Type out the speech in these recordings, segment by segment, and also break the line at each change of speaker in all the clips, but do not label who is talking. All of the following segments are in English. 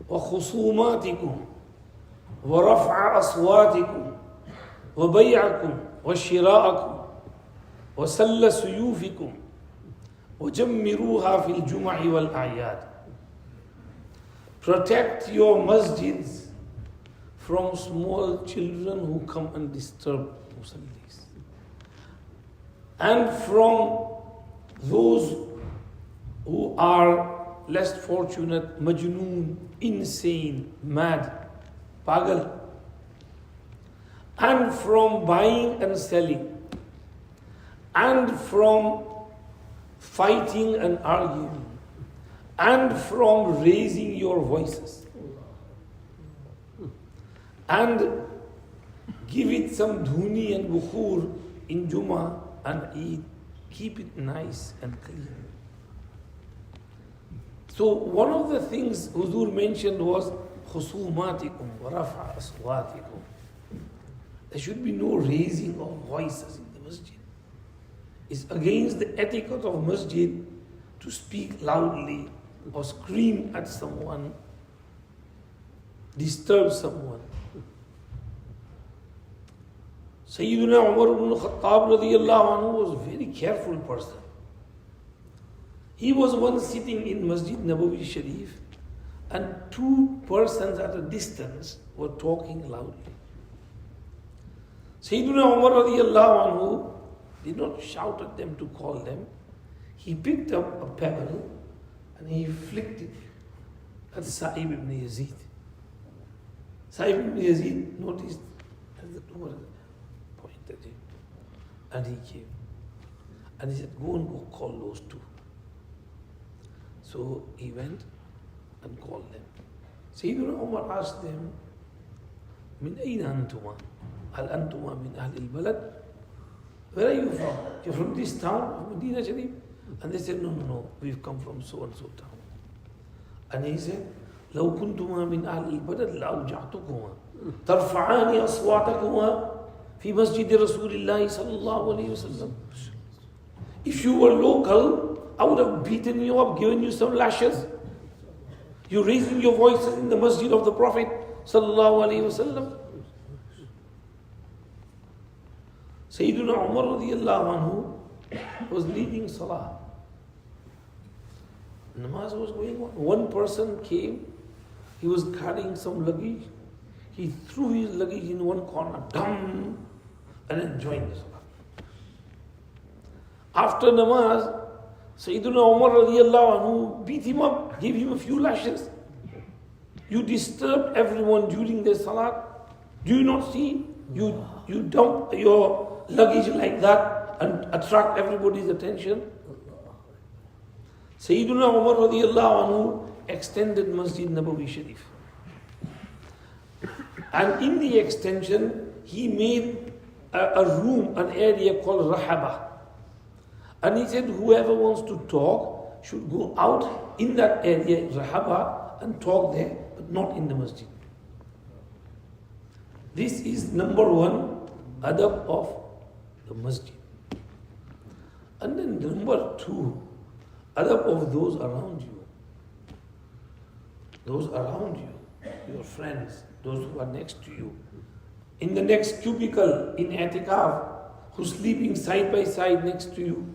وخصوماتكم ورفع أصواتكم وبيعكم وشراءكم وسل سيوفكم وجمروها في الجمع والأعياد. Protect your masjids from small children who come and disturb musallis, and from those who are less fortunate, majnoon, insane, mad, pagal, and from buying and selling, and from fighting and arguing, and from raising your voices. And give it some dhuni and bukhur in Jummah and Eid. Keep it nice and clean. So one of the things Huzur mentioned was khusumatikum wa rafa aswatikum. There should be no raising of voices in the masjid. It's against the etiquette of masjid to speak loudly or scream at someone, disturb someone. Sayyidina Umar ibn Khattab radiyallahu anhu was a very careful person. He was once sitting in Masjid Nabawi Sharif and two persons at a distance were talking loudly. Sayyidina Umar radiyallahu anhu did not shout at them to call them. He picked up a pebble and he flicked it at Sa'ib ibn Yazid. Sa'ib ibn Yazid noticed that Umar pointed him and he came. And he said, go and go call those two. So he went and called them. Sayyidina Umar asked them, Min ayna antuma? Hal antuma min ahli al-balad? Where are you from? You're from this town of Medina Sharif? And they said, no, we've come from so and so town. And he said, لو كنتما من أهل البلد لأوجعتكما ترفعان أصواتكما في مسجد رسول الله صلى الله عليه وسلم. If you were local, I would have beaten you up, given you some lashes. You're raising your voices in the masjid of the Prophet sallallahu alaihi wasallam. Sayyidina Umar radiyallahu anhu was leading salah. Namaz was going on. One person came, he was carrying some luggage. He threw his luggage in one corner, dum, and then joined the salah. After namaz, Sayyidina Umar radiyallahu anhu beat him up, gave him a few lashes. You disturbed everyone during the salat. Do you not see? You dump your luggage like that and attract everybody's attention. Sayyidina Umar radiyallahu anhu extended Masjid Nabawi Sharif. And in the extension, he made a room, an area called Rahaba. And he said, whoever wants to talk should go out in that area, Rahaba, and talk there, but not in the masjid. This is number one, adab of the masjid. And then number two, adab of those around you. Those around you, your friends, those who are next to you. In the next cubicle, in i'tikaf, who's sleeping side by side next to you.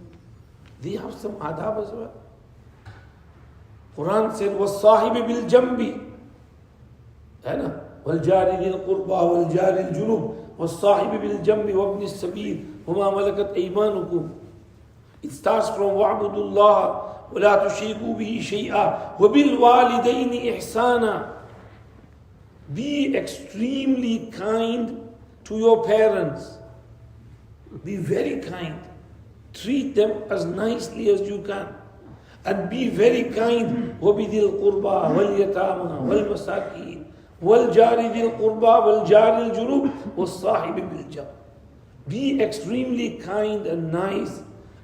They have some adab as well. Quran said, وَالصَّاحِبِ بِالْجَنْبِ وَالْجَارِ ذِي الْقُرْبَى وَالْجَارِ الْجُنُوبِ وَالصَّاحِبِ بِالْجَنْبِ وَابْنِ السَّبِيلِ وَمَا مَلَكَتْ أَيْمَانُكُمْ. It starts from وَاعْبُدُوا اللَّهَ وَلَا تُشْرِكُوا بِهِ شَيْئًا وَبِالْوَالِدَيْنِ إِحْسَانًا. Be extremely kind to your parents. Be very kind. Treat them as nicely as you can. And be very kind. وَبِذِي الْقُرْبَى وَالْيَتَامَى وَالْمَسَاكِينَ وَالْجَارِ ذِي الْقُرْبَى وَالْجَارِ الْجُنُوبِ وَالصَّاحِبِ بِالْجَنْبِ. Be extremely kind and nice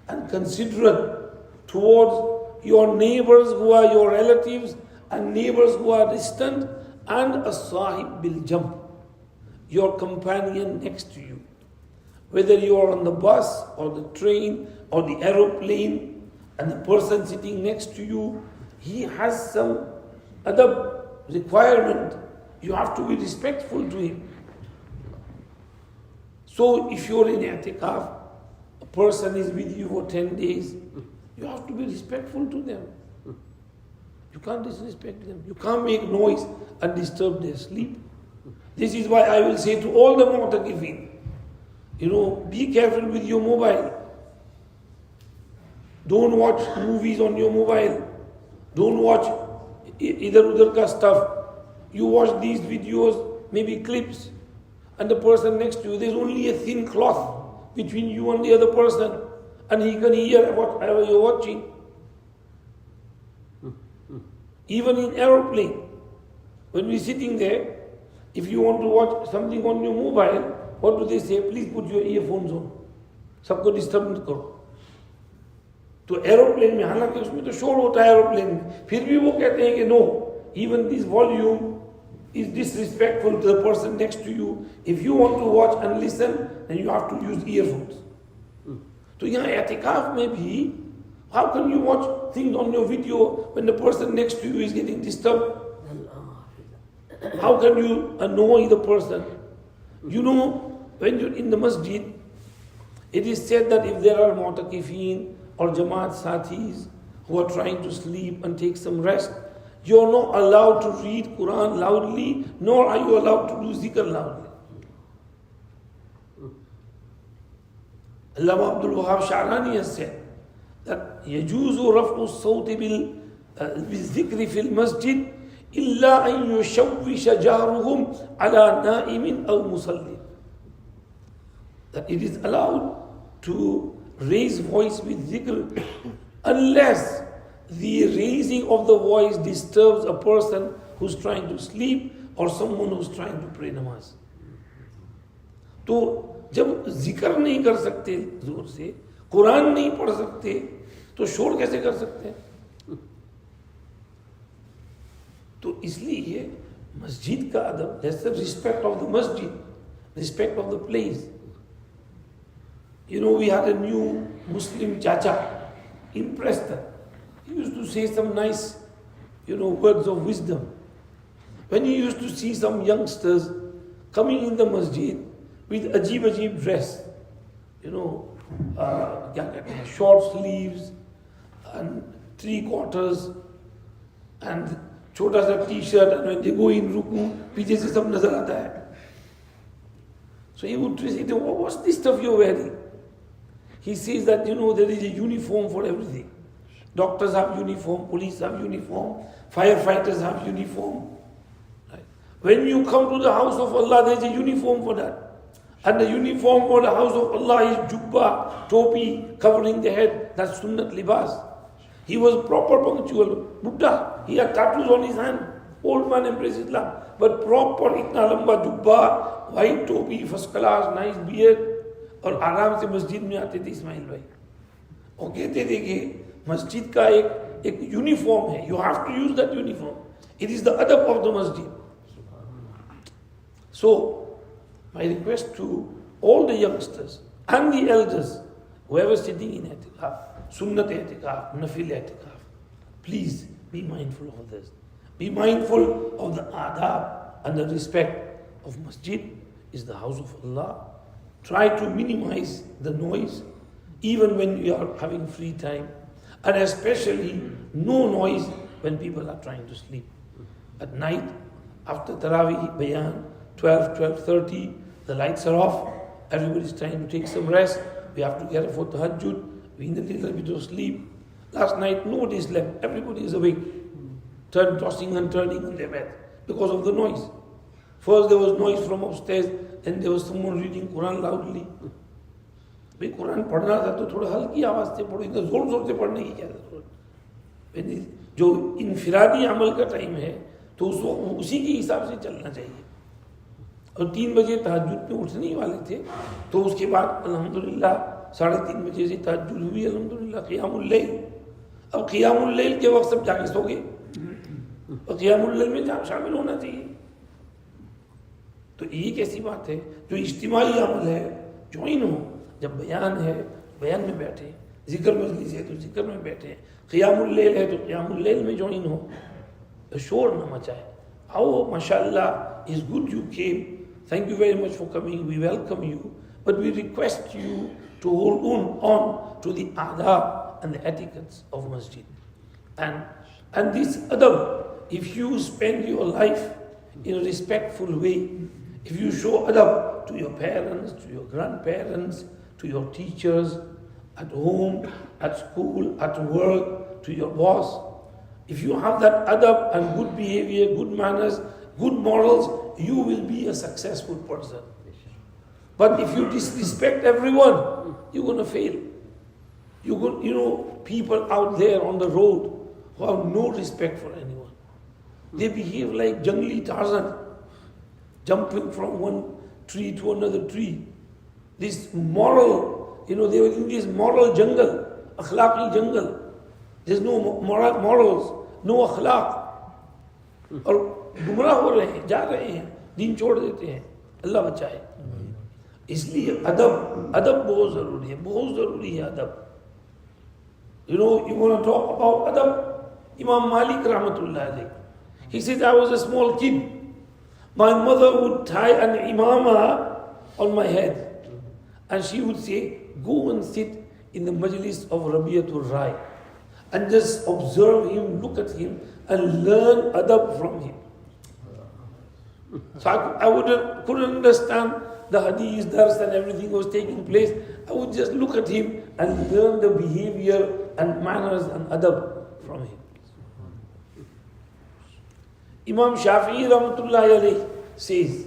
and considerate towards your neighbors who are your relatives and neighbors who are distant, and a sahib bil jump, your companion next to you. Whether you are on the bus or the train or the aeroplane and the person sitting next to you, he has some adab requirement. You have to be respectful to him. So if you're in i'tikaf, a person is with you for 10 days, you have to be respectful to them. You can't disrespect them. You can't make noise and disturb their sleep. This is why I will say to all the mu'takifin, be careful with your mobile. Don't watch movies on your mobile. Don't watch idhar-udhar ka stuff. You watch these videos, maybe clips, and the person next to you, there's only a thin cloth between you and the other person, and he can hear whatever you're watching. Even in aeroplane, when we're sitting there, if you want to watch something on your mobile, what do they say? Please put your earphones on. सबको disturb मत करो. तो aeroplane में, हालांकि उसमें तो शोर होता है एरोप्लेन में, फिर भी वो कहते हैं कि no, even this volume is disrespectful to the person next to you. If you want to watch and listen, then you have to use earphones. तो यहाँ एतिकाफ में भी, how can you watch things on your video when the person next to you is getting disturbed? How can you annoy the person? When you're in the masjid, it is said that if there are mu'takifin or jamaat sathis who are trying to sleep and take some rest, you're not allowed to read Quran loudly, nor are you allowed to do zikr loudly. Allama Abdul Sha'rani has said that يجوز رفع الصوت بالذكر في المسجد إلا أن يشوش جارهم على نائم أو مصلٍ. That it is allowed to raise voice with dhikr unless the raising of the voice disturbs a person who's trying to sleep or someone who's trying to pray namaz. तो जब जिक्र नहीं कर सकते जोर से, कुरान नहीं पढ़ सकते, तो शोर कैसे कर सकते हैं? तो इसलिए मस्जिद का अदब, that's the respect of the masjid, respect of the place. We had a new Muslim chacha in Preston. He used to say some nice, words of wisdom. When he used to see some youngsters coming in the masjid with ajib dress, short sleeves and 3/4 and छोटा सा t-shirt, and when they go in ruku, पीछे से सब नजर आता है. So he would say, what's this stuff you're wearing? He says that, there is a uniform for everything. Doctors have uniform, police have uniform, firefighters have uniform. Right? When you come to the house of Allah, there is a uniform for that. And the uniform for the house of Allah is jubba, topi, covering the head. That's sunnat libas. He was proper punctual. Buddha, he had tattoos on his hand. Old man embraced Islam. But proper, itna lamba jubba, white topi, first class, nice beard. और आराम से मस्जिद में आते थे इस्माइल भाई, और कहते थे कि मस्जिद का एक यूनिफॉर्म है. You have to use that uniform. It is the अदब ऑफ द मस्जिद. So my request to all the youngsters and the elders whoever sitting in i'tikaf, sunnat i'tikaf, nafil i'tikaf, please be mindful of this. Be mindful of the adab and the respect of masjid is the house of Allah. Try to minimize the noise even when you are having free time, and especially no noise when people are trying to sleep. At night, after Taraweeh Bayan, 12:30, the lights are off, everybody is trying to take some rest, we have to get up for tahajjud, we need a little bit of sleep. Last night nobody slept, everybody is awake, tossing and turning in their bed because of the noise. First there was noise from upstairs, then there was someone reading Quran loudly. भाई कुरान पढ़ना था तो थोड़ा हल्की आवाज से पढ़ो, इतना जोर जोर से पढ़ने की क्या जरूरत. जो इनफिरादी अमल का टाइम है तो उसी के हिसाब से चलना चाहिए. और 3 बजे तहज्जुद में उठने वाले थे, तो उसके बाद अल्हम्दुलिल्लाह 3:30 बजे से तहज्जुद हुई, अल्हम्दुलिल्लाह क़ियामुल लैल. अब क़ियामुल लैल के वक्त सब जाके सो गए, और क़ियामुल लैल में शामिल होना चाहिए. तो ये कैसी बात है? जो इज्तिमाई अमल है, ज्वाइन हो. जब बयान है बयान में बैठे, जिक्र मजलिस है तो जिक्र में बैठे, क़ियामुल लैल है तो क़ियामुल लैल में ज्वाइन हो. शोर न मचाए, Oh, mashallah, it's good you came. Thank you very much for coming. We welcome you. But we request you to hold on to the adab and the etiquettes of masjid. And this adab, if you spend your life in a respectful way, if you show adab to your parents, to your grandparents, to your teachers, at home, at school, at work, to your boss, if you have that adab and good behavior, good manners, good morals, you will be a successful person. But if you disrespect everyone, you're going to fail. You know, people out there on the road who have no respect for anyone. They behave like jungly Tarzan, jumping from one tree to another tree. This moral, they were in this moral jungle, akhlaqi jungle. There's no morals, no akhlaq. और गुमराह हो रहे हैं, जा रहे हैं, दीन छोड़ देते हैं, अल्लाह बचाए. इसलिए अदब बहुत जरूरी है अदब. You want to talk about adab? Imam Malik rahmatullah alayhi. He said, I was a small kid. My mother would tie an imama on my head. And she would say, go and sit in the majlis of Rabiatul Rai. And just observe him, look at him, and learn adab from him. So I couldn't understand the hadith, dars and everything was taking place. I would just look at him and learn the behavior and manners and adab from him. Imam Shafi'i rahmatullahi alayhi says,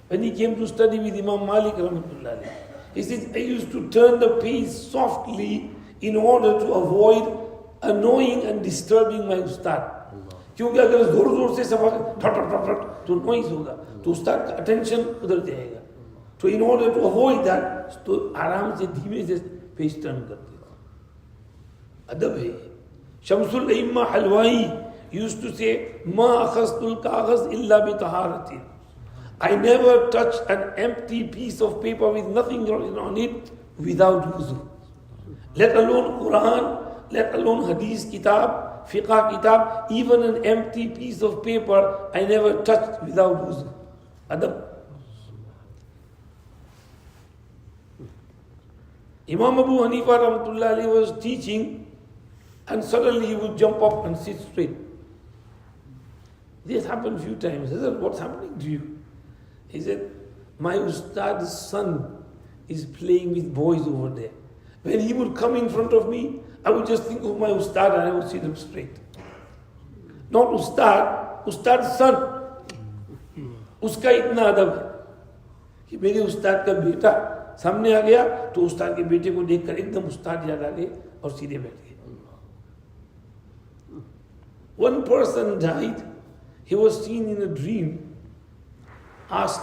when he came to study with Imam Malik rahmatullahi alayhi, he says, I used to turn the page softly in order to avoid annoying and disturbing my ustad. क्योंकि अगर जोर जोर से सबक ठट ठट ठट तो noise होगा, तो उस्ताद का अटेंशन उधर जाएगा. तो in order to avoid that, तो आराम से धीमे से पेज टर्न करते थे. अदब है. शमसुल अइम्मा हलवाई used to say, Ma akhastul kaghaz illa bi taharatin. I never touched an empty piece of paper with nothing written on it without wuzu. Let alone Quran, let alone Hadith kitab, fiqh kitab, even an empty piece of paper I never touched without wuzu. Adab. Imam Abu Hanifa rahmatullah alayhi was teaching, and suddenly he would jump up and sit straight. This happened a few times. He said, what's happening to you? He said, my ustad's son is playing with boys over there. When he would come in front of me, I would just think of my ustad and I would sit up straight. Not ustad's son. Uska itna adab hai कि मेरे उस्ताद का बेटा सामने आ गया तो उस्ताद के बेटे को देखकर एकदम उस्ताद याद आ गए और सीधे बैठ गए. One person died. He was seen in a dream, asked,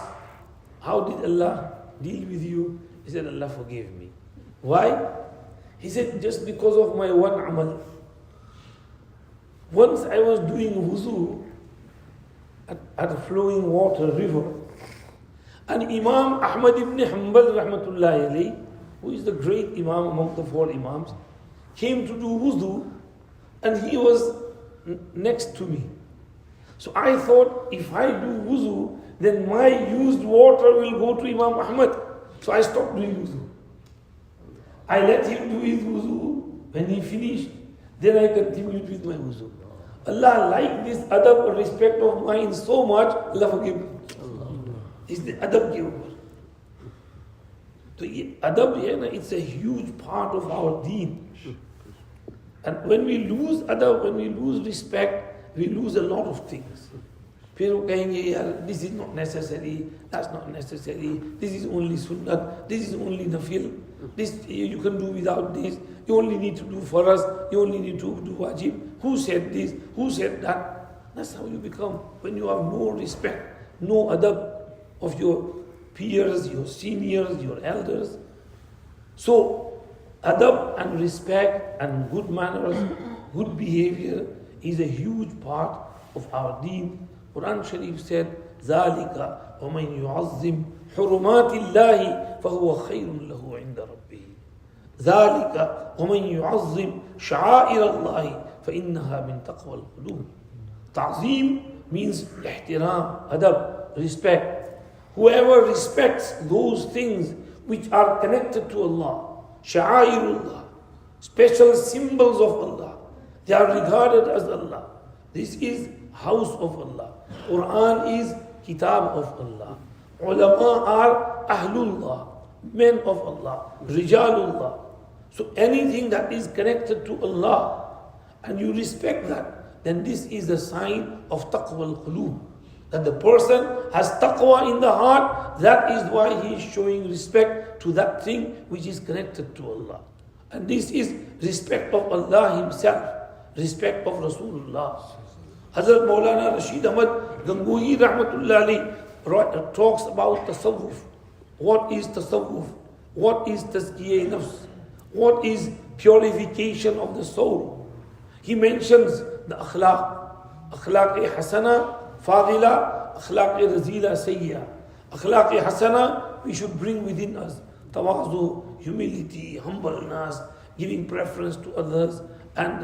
how did Allah deal with you? He said, Allah forgave me. Why? He said, just because of my one amal. Once I was doing wuzu at a flowing water river, and Imam Ahmad ibn Hanbal rahmatullahi alayhi, who is the great Imam among the four Imams, came to do wuzu, and he was next to me. So I thought, if I do wuzu, then my used water will go to Imam Ahmad. So I stopped doing wuzu. I let him do his wuzu. When he finished, then I continued with my wuzu. Allah liked this adab or respect of mine so much, Allah forgive me. It's the adab giver. So adab, it's a huge part of our deen. And when we lose adab, when we lose respect, we lose a lot of things. फिर वो कहेंगे यार, this is not necessary, that's not necessary, this is only sunnat, this is only nafil, this you can do without this, you only need to do for us, you only need to do wajib. Who said this? Who said that? That's how you become. When you have no respect, no adab of your peers, your seniors, your elders. So adab and respect and good manners, good behavior is a huge part of our deen. Quran Sharif said, ذَلِكَ وَمَنْ يُعَظِّمْ حُرُمَاتِ اللَّهِ فَهُوَ خَيْرٌ لَهُ عِنْدَ رَبِّهِ. ذَلِكَ وَمَنْ يُعَظِّمْ شَعَائِرَ اللَّهِ فَإِنَّهَا مِنْ تَقْوَى الْقُلُوبِ. Ta'zeem means ihtiram, adab, respect. Whoever respects those things which are connected to Allah, sha'airullah, special symbols of Allah, they are regarded as Allah. This is house of Allah. Quran is kitab of Allah. Ulama are ahlullah, men of Allah, rijalullah. So anything that is connected to Allah and you respect that, then this is a sign of taqwa al-qulub. That the person has taqwa in the heart, that is why he is showing respect to that thing which is connected to Allah. And this is respect of Allah Himself, respect of Rasulullah. Hazrat Maulana Rashid Ahmad Gangohi Rahmatullah alayhi talks about tasawwuf. What is tasawwuf? What is tazkiyah nafs? What is purification of the soul? He mentions the akhlaq. Akhlaq hasana, fadila, akhlaq razila, sayya. Akhlaq hasana we should bring within us. Tawazu, humility, humbleness, giving preference to others, and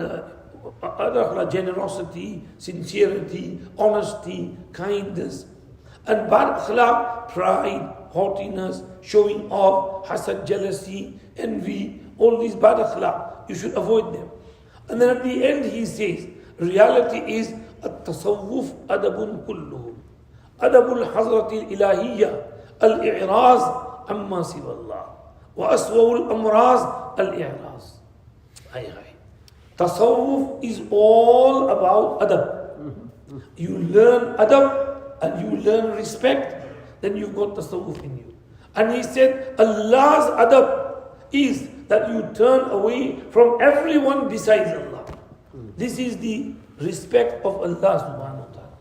other akhlaq, generosity, sincerity, honesty, kindness. And bad akhlaq, pride, haughtiness, showing off, hasad, jealousy, envy, all these bad akhlaq, you should avoid them. And then at the end he says, reality is at-tasawwuf adabun kulluhu. Adabul hazratil ilahiyya, al-i'raz amma siwallah. Wa aswa'ul amraz al-i'raz. Tasawwuf is all about adab. You learn adab and you learn respect, then you've got tasawwuf in you. And he said, Allah's adab is that you turn away from everyone besides Allah. This is the respect of Allah subhanahu wa ta'ala.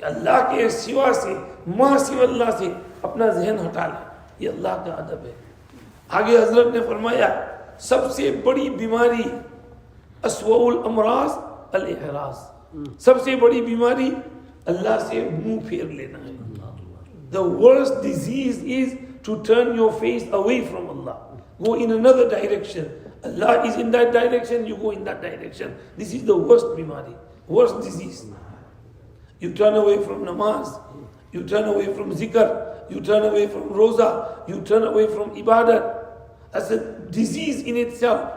Allah के सिवा से, माँ सिवा अल्लाह से अपना ज़हन हटा ले, ये अल्लाह का अदब है. आगे हजरत ने फरमाया, सबसे बड़ी बीमारी अस्वाउल अमराज अल-इहराज. सबसे बड़ी बीमारी अल्लाह से मुंह फेर लेना है. The worst disease is to turn your face away from Allah. Go in another direction. Allah is in that direction, you go in that direction. This is the worst bimari, worst disease. You turn away from namaz, you turn away from zikr, you turn away from roza, you turn away from ibadat. That's a disease in itself.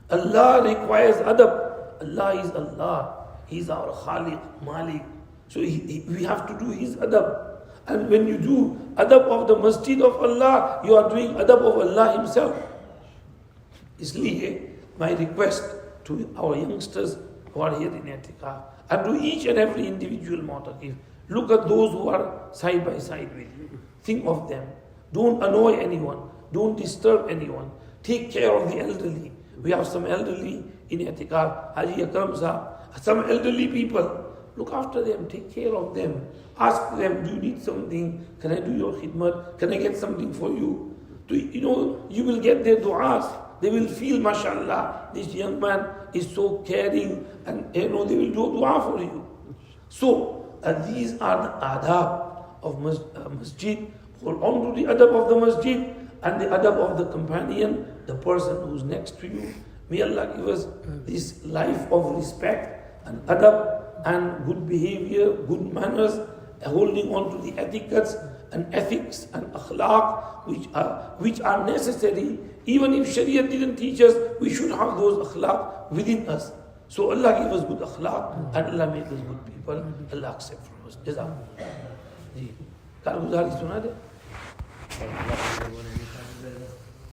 Allah requires adab. Allah is Allah. He is our Khaliq, Malik. So we have to do His adab. And when you do adab of the masjid of Allah, you are doing adab of Allah Himself. Isliye, my request to our youngsters who are here in I'tikaf, and to each and every individual mu'takif, look at those who are side by side with you. Think of them. Don't annoy anyone. Don't disturb anyone. Take care of the elderly. We have some elderly in I'tikaf, Haji Akram Sahab, some elderly people. Look after them, take care of them. Ask them, do you need something? Can I do your khidmat? Can I get something for you? You will get their du'as. They will feel, mashallah, this young man is so caring, and they will do dua for you. So, these are the adab of masjid. Hold on to the adab of the masjid and the adab of the companion, the person who's next to you. May Allah give us this life of respect and adab and good behavior, good manners, holding on to the etiquettes and ethics and akhlaq which are necessary. Even if Sharia didn't teach us, we should have those akhlaq within us. So Allah give us good akhlaq and Allah make us good people. Allah accept from us. Jazakumullah. जी कारगुजारी सुना दे.